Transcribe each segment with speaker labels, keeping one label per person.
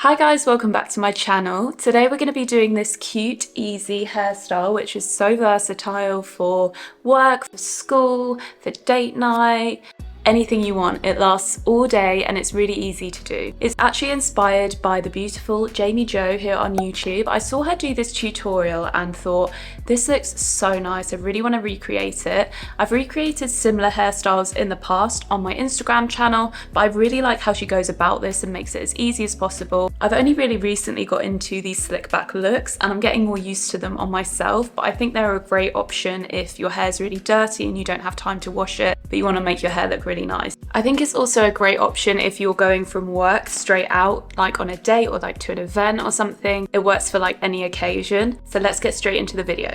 Speaker 1: Hi guys, welcome back to my channel. Today we're going to be doing this cute, easy hairstyle which is so versatile for work, for school, for date night, anything you want. It lasts all day and it's really easy to do. It's actually inspired by the beautiful Jamie Jo here on YouTube. I saw her do this tutorial and thought, this looks so nice. I really want to recreate it. I've recreated similar hairstyles in the past on my Instagram channel, but I really like how she goes about this and makes it as easy as possible. I've only really recently got into these slick back looks and I'm getting more used to them on myself, but I think they're a great option if your hair's really dirty and you don't have time to wash it, but you want to make your hair look really nice. I think it's also a great option if you're going from work straight out, like on a date or like to an event or something. It works for like any occasion. So let's get straight into the video.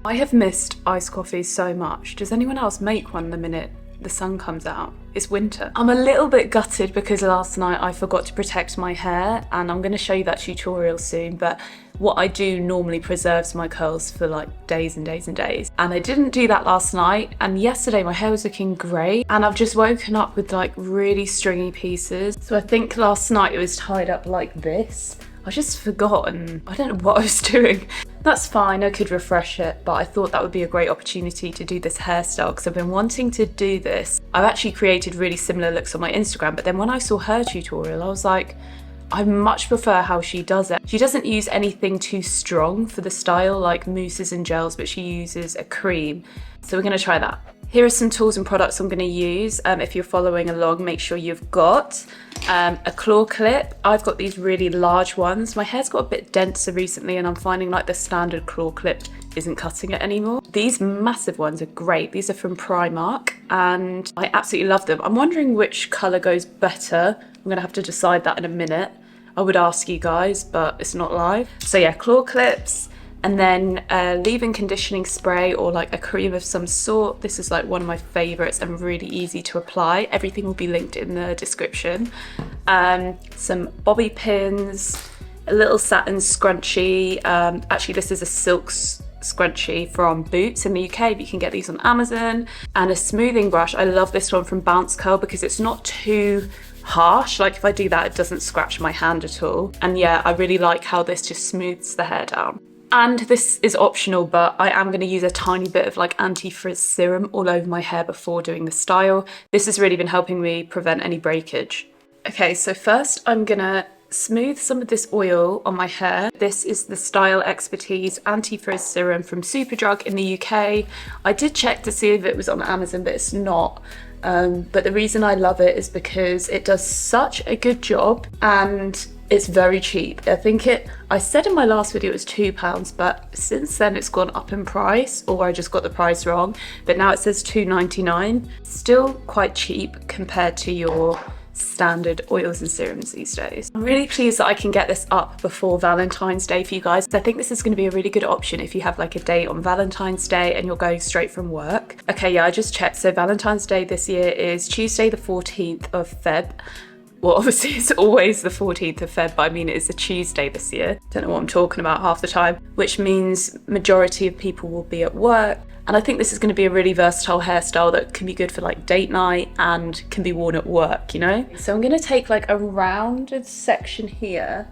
Speaker 1: I have missed iced coffee so much. Does anyone else make one the minute the sun comes out? It's winter. I'm a little bit gutted because last night I forgot to protect my hair, and I'm going to show you that tutorial soon, but what I do normally preserves my curls for like days and days and days, and I didn't do that last night. And yesterday my hair was looking great and I've just woken up with like really stringy pieces. So I think last night it was tied up like this. I just forgot and I don't know what I was doing. That's fine, I could refresh it, but I thought that would be a great opportunity to do this hairstyle because I've been wanting to do this. I've actually created really similar looks on my Instagram, but then when I saw her tutorial, I was like, I much prefer how she does it. She doesn't use anything too strong for the style, like mousses and gels, but she uses a cream. So we're gonna try that. Here are some tools and products I'm going to use. If you're following along, make sure you've got a claw clip. I've got these really large ones. My hair's got a bit denser recently and I'm finding like the standard claw clip isn't cutting it anymore. These massive ones are great. These are from Primark and I absolutely love them. I'm wondering which colour goes better. I'm going to have to decide that in a minute. I would ask you guys, but it's not live. So yeah, claw clips. And then leave-in conditioning spray or like a cream of some sort. This is like one of my favorites and really easy to apply. Everything will be linked in the description. Some bobby pins, a little satin scrunchie. Actually, this is a silk scrunchie from Boots in the UK, but you can get these on Amazon. And a smoothing brush. I love this one from Bounce Curl because it's not too harsh. Like if I do that, it doesn't scratch my hand at all. And yeah, I really like how this just smooths the hair down. And this is optional, but I am going to use a tiny bit of like anti-frizz serum all over my hair before doing the style. This has really been helping me prevent any breakage. Okay, so first I'm going to smooth some of this oil on my hair. This is the Style Expertise anti-frizz serum from Superdrug in the UK. I did check to see if it was on Amazon, but it's not. But the reason I love it is because it does such a good job and it's very cheap. I said in my last video it was £2, but since then it's gone up in price, or I just got the price wrong, but now it says £2.99. Still quite cheap compared to your standard oils and serums these days. I'm really pleased that I can get this up before Valentine's Day for you guys. I think this is going to be a really good option if you have like a date on Valentine's Day and you're going straight from work. Okay, yeah, I just checked. So Valentine's Day this year is Tuesday the 14th of Feb. Well, obviously it's always the 14th of Feb, but I mean it's a Tuesday this year. Don't know what I'm talking about half the time, which means majority of people will be at work. And I think this is going to be a really versatile hairstyle that can be good for like date night and can be worn at work, you know? So I'm going to take like a rounded section here.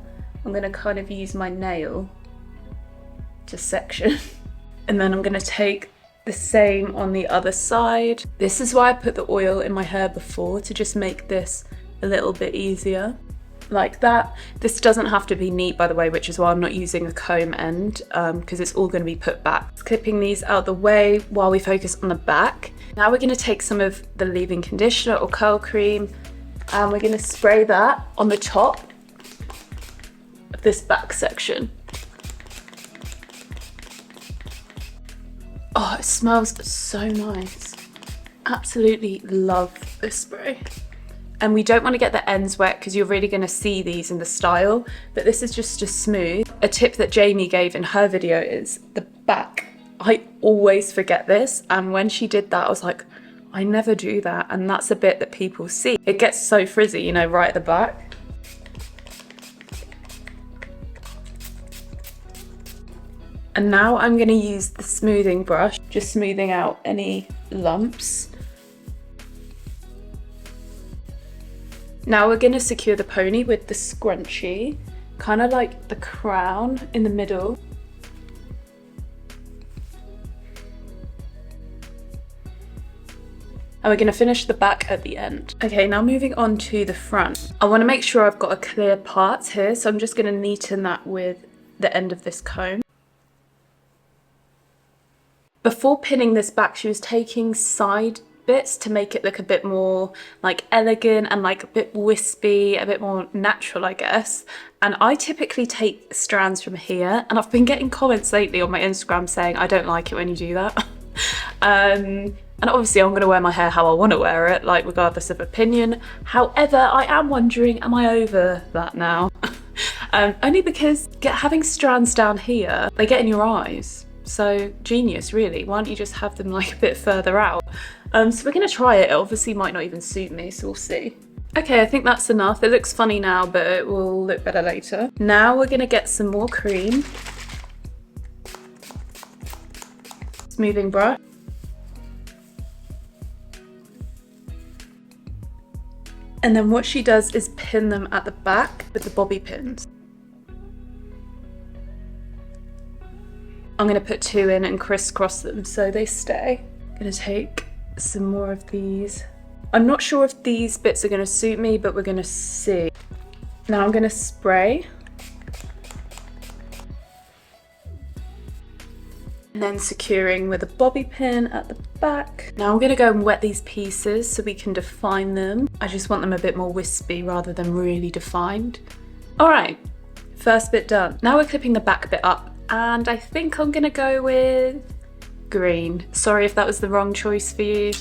Speaker 1: I'm going to kind of use my nail to section. And then I'm going to take the same on the other side. This is why I put the oil in my hair before, to just make this a little bit easier, like that. This doesn't have to be neat, by the way, which is why I'm not using a comb end, because it's all going to be put back. Clipping these out the way while we focus on the back. Now we're going to take some of the leave-in conditioner or curl cream and we're going to spray that on the top of this back section. Oh, it smells so nice. Absolutely love this spray. And we don't want to get the ends wet because you're really going to see these in the style, but this is just to smooth. A tip that Jamie gave in her video is the back. I always forget this, and when she did that I was like, I never do that, and that's a bit that people see. It gets so frizzy, you know, right at the back. And now I'm going to use the smoothing brush, just smoothing out any lumps. Now we're going to secure the pony with the scrunchie, kind of like the crown in the middle. And we're going to finish the back at the end. Okay, now moving on to the front. I want to make sure I've got a clear part here, so I'm just going to neaten that with the end of this comb. Before pinning this back, she was taking side bits to make it look a bit more like elegant and like a bit wispy, a bit more natural, I guess. And I typically take strands from here, and I've been getting comments lately on my Instagram saying I don't like it when you do that. And obviously I'm going to wear my hair how I want to wear it, like regardless of opinion. However, I am wondering, am I over that now? Only because having strands down here, they get in your eyes. So genius, really. Why don't you just have them like a bit further out? So we're going to try it. It obviously might not even suit me, so we'll see. Okay, I think that's enough. It looks funny now, but it will look better later. Now we're going to get some more cream. Smoothing brush. And then what she does is pin them at the back with the bobby pins. I'm going to put 2 in and crisscross them so they stay. I'm going to take some more of these. I'm not sure if these bits are going to suit me, but we're going to see. Now I'm going to spray. And then securing with a bobby pin at the back. Now I'm going to go and wet these pieces so we can define them. I just want them a bit more wispy rather than really defined. Alright, first bit done. Now we're clipping the back bit up, and I think I'm going to go with green. Sorry if that was the wrong choice for you,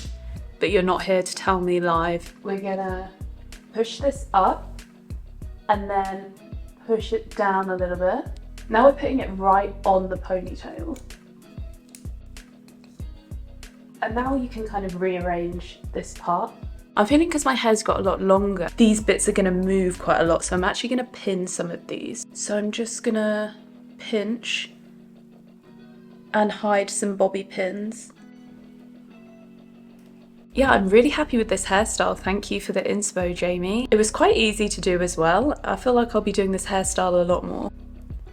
Speaker 1: but you're not here to tell me live. We're going to push this up and then push it down a little bit. Now we're putting it right on the ponytail. And now you can kind of rearrange this part. I'm feeling because my hair's got a lot longer, these bits are going to move quite a lot, so I'm actually going to pin some of these. So I'm just going to pinch and hide some bobby pins. Yeah, I'm really happy with this hairstyle. Thank you for the inspo, Jamie. It was quite easy to do as well. I feel like I'll be doing this hairstyle a lot more.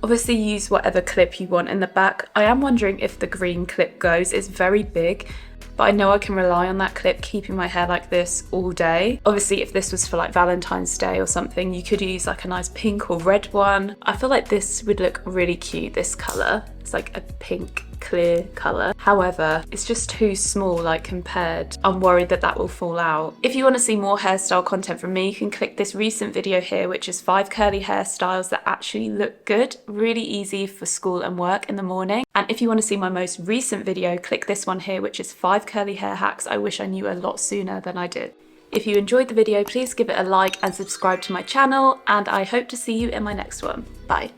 Speaker 1: Obviously use whatever clip you want in the back. I am wondering if the green clip goes. It's very big, but I know I can rely on that clip keeping my hair like this all day. Obviously if this was for like Valentine's Day or something, you could use like a nice pink or red one. I feel like this would look really cute, this colour. It's like a pink clear colour. However, it's just too small like compared. I'm worried that that will fall out. If you want to see more hairstyle content from me, you can click this recent video here, which is 5 curly hairstyles that actually look good, really easy for school and work in the morning. And if you want to see my most recent video, click this one here, which is 5 curly hair hacks I wish I knew a lot sooner than I did. If you enjoyed the video, please give it a like and subscribe to my channel, and I hope to see you in my next one. Bye.